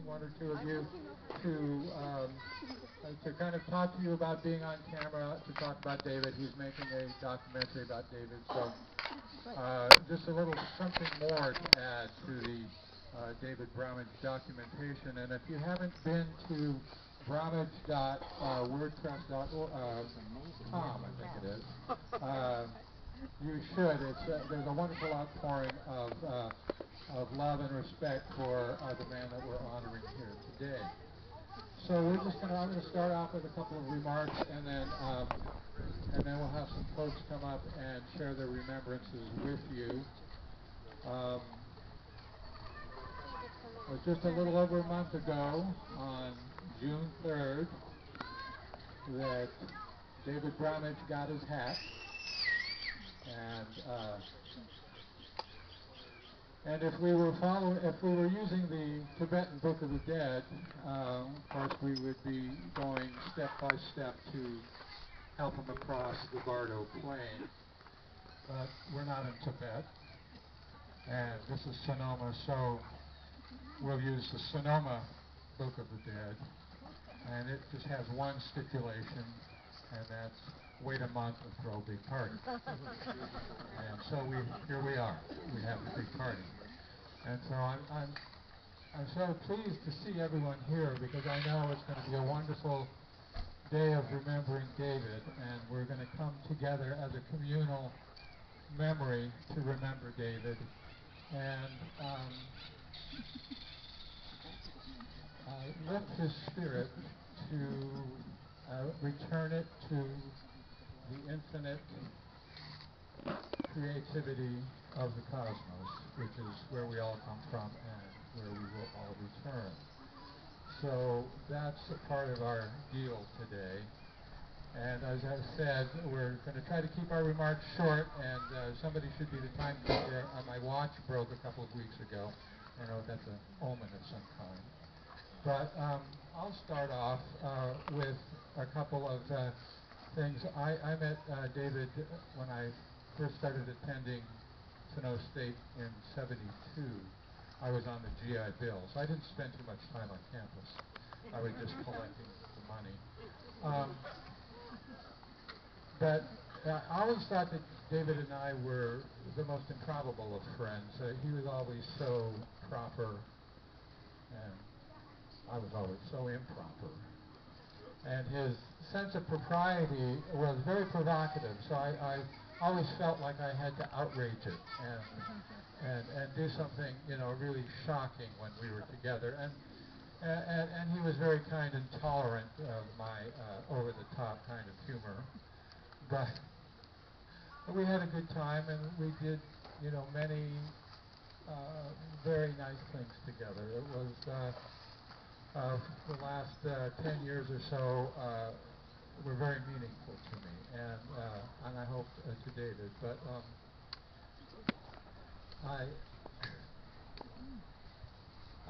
introducing one or two of you to kind of talk to you about being on camera, to talk about David. He's making a documentary about David, so just a little something more to add to the David Bromwich documentation. And if you haven't been to bromwich.wordpress.com, I think it is, you should. There's a wonderful outpouring of love and respect for the man that we're honoring here today. So I'm going to start off with a couple of remarks, and then we'll have some folks come up and share their remembrances with you. It was just a little over a month ago, on June 3rd, that David Bromwich got his hat, and if we were using the Tibetan Book of the Dead, of course we would be going step by step to help him across the Bardo Plain. But we're not in Tibet, and this is Sonoma, so we'll use the Sonoma Book of the Dead, and it just has one stipulation, and that's wait a month and throw a big party. And so here we are. We have a big party. And so I'm so pleased to see everyone here, because I know it's going to be a wonderful day of remembering David, and we're going to come together as a communal memory to remember David and lift his spirit to return it to the infinite creativity of the cosmos, which is where we all come from and where we will all return. So that's a part of our deal today. And as I said, we're going to try to keep our remarks short, and somebody should be the timekeeper. My watch broke a couple of weeks ago. I don't know if that's an omen of some kind. But I'll start off with a couple of things. I met David when I first started attending Sonoma State in '72. I was on the GI Bill, so I didn't spend too much time on campus. I was just collecting the money. But I always thought that David and I were the most improbable of friends. He was always so proper, and I was always so improper. And his sense of propriety was very provocative, so I always felt like I had to outrage it and do something, really shocking when we were together. And he was very kind and tolerant of my over-the-top kind of humor. But we had a good time, and we did, many very nice things together. It was the last 10 years or so were very meaningful to me, and I hope to David. But I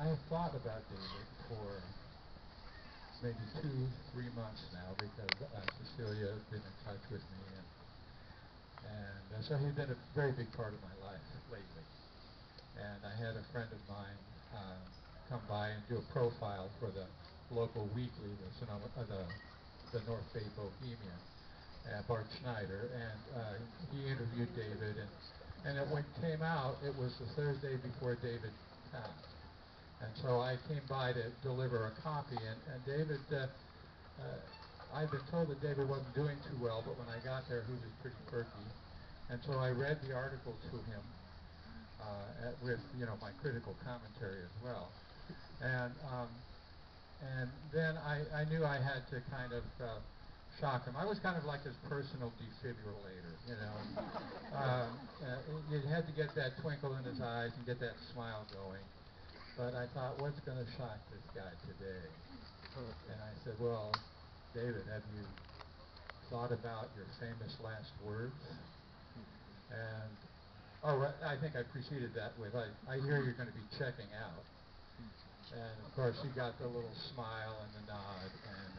have thought about David for maybe 2-3 months now, because Cecilia has been in touch with me, and so he's been a very big part of my life lately. And I had a friend of mine come by and do a profile for the local weekly, the North Bay Bohemian, Bart Schneider, and he interviewed David, and when it came out, it was the Thursday before David passed. And so I came by to deliver a copy, and David, I'd been told that David wasn't doing too well, but when I got there, he was pretty perky. And so I read the article to him with, my critical commentary as well. And then I knew I had to kind of shock him. I was kind of like his personal defibrillator, you had to get that twinkle in his eyes and get that smile going. But I thought, what's going to shock this guy today? And I said, well, David, have you thought about your famous last words? And, I think I preceded that with, I hear you're going to be checking out. And, of course, he got the little smile and the nod, and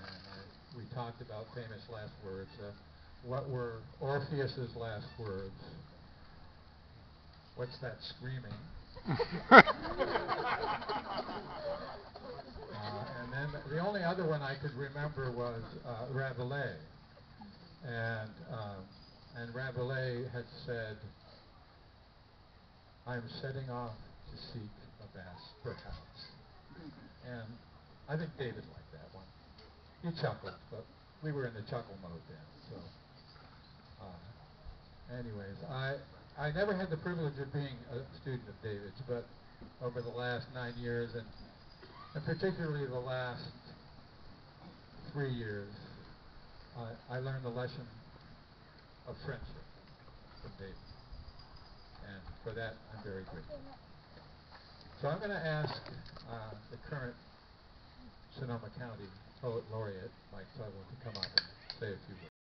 we talked about famous last words. What were Orpheus's last words? What's that screaming? other one I could remember was Rabelais. And Rabelais had said, "I'm setting off to seek a vast perhaps." And I think David liked that one. He chuckled, but we were in the chuckle mode then. So, anyways, I never had the privilege of being a student of David's, but over the last 9 years, and particularly the last 3 years, I learned the lesson of friendship from David. And for that, I'm very grateful. So I'm going to ask the current Sonoma County Poet Laureate, Mike Sutherland, to come up and say a few words.